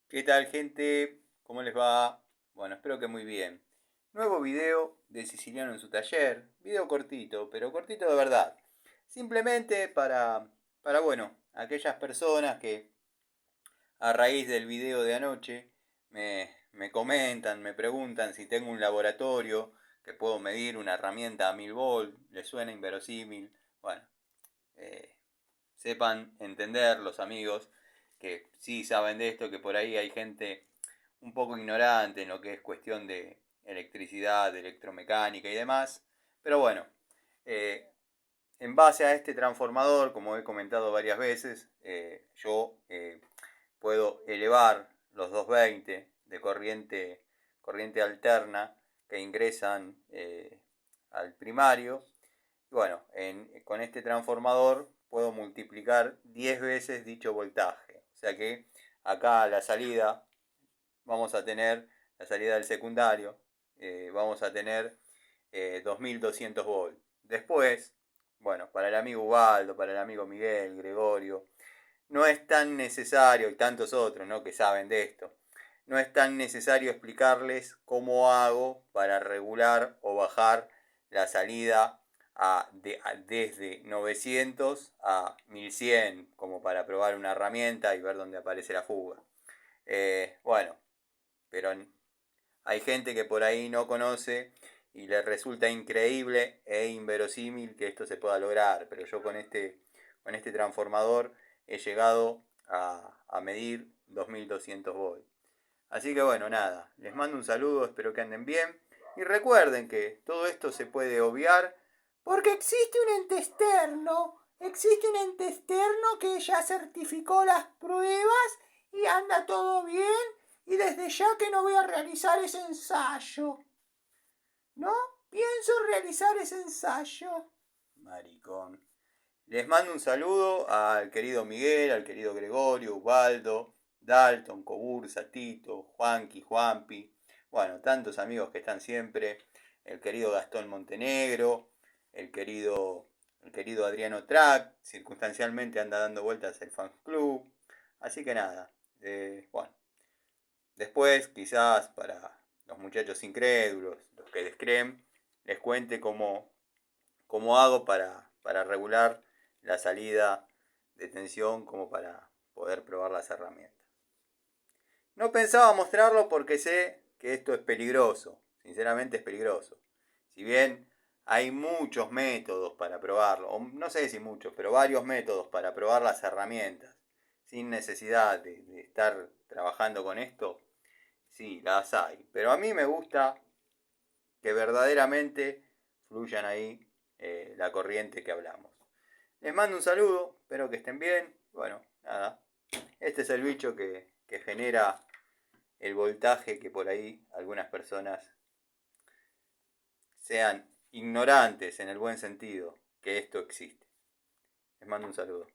¿Qué tal, gente? ¿Cómo les va? Bueno, espero que muy bien. Nuevo video de Siciliano en su taller. Video cortito, pero cortito de verdad. Simplemente para aquellas personas que a raíz del video de anoche me comentan, me preguntan si tengo un laboratorio que puedo medir una herramienta a 1000 volts, les suena inverosímil. Bueno, eh, sepan entender los amigos que sí saben de esto, que por ahí hay gente un poco ignorante en lo que es cuestión de electricidad, de electromecánica y demás. Pero bueno, eh, en base a este transformador, como he comentado varias veces, yo puedo elevar los 220 de corriente alterna que ingresan al primario. Y bueno, con este transformador puedo multiplicar 10 veces dicho voltaje. O sea que acá a la salida vamos a tener, la salida del secundario, vamos a tener 2200 volts. Después, bueno, para el amigo Ubaldo, para el amigo Miguel, Gregorio, no es tan necesario, y tantos otros, ¿no?, que saben de esto, no es tan necesario explicarles cómo hago para regular o bajar la salida desde 900 a 1100, como para probar una herramienta y ver dónde aparece la fuga. Bueno, pero hay gente que por ahí no conoce y le resulta increíble e inverosímil que esto se pueda lograr, pero yo con este transformador he llegado a medir 2200 volts. Así que bueno, nada, les mando un saludo, espero que anden bien y recuerden que todo esto se puede obviar porque existe un ente externo que ya certificó las pruebas y anda todo bien y desde ya que no voy a realizar ese ensayo. ¿No? Pienso realizar ese ensayo. Maricón. Les mando un saludo al querido Miguel, al querido Gregorio, Ubaldo, Dalton, Cobursa, Tito, Juanqui, Juanpi. Bueno, tantos amigos que están siempre. El querido Gastón Montenegro, el querido Adriano Track, circunstancialmente anda dando vueltas el fan club. Así que nada, bueno, después, quizás para los muchachos incrédulos, los que descreen, les cuente cómo hago para regular la salida de tensión, como para poder probar las herramientas. No pensaba mostrarlo porque sé que esto es peligroso, sinceramente es peligroso. Si bien hay muchos métodos para probarlo, o no sé si muchos, pero varios métodos para probar las herramientas, sin necesidad de estar trabajando con esto, sí, las hay. Pero a mí me gusta que verdaderamente fluyan ahí la corriente que hablamos. Les mando un saludo, espero que estén bien. Bueno, nada, este es el bicho que genera el voltaje que por ahí algunas personas sean ignorantes en el buen sentido que esto existe. Les mando un saludo.